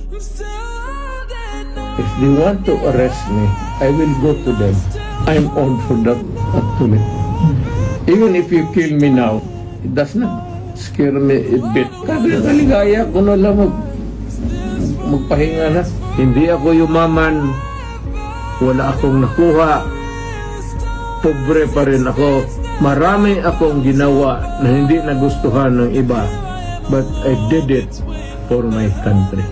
If they want to arrest me, I will go to them. I'm on for that actually. Even if you kill me now, it does not scare me a bit. Kaligaya ko na lang magpahinga na. Hindi ako yumaman. Wala akong nakuha. Pobre pa rin ako. Marami akong ginawa na hindi nagustuhan ng iba. But I did it for my country.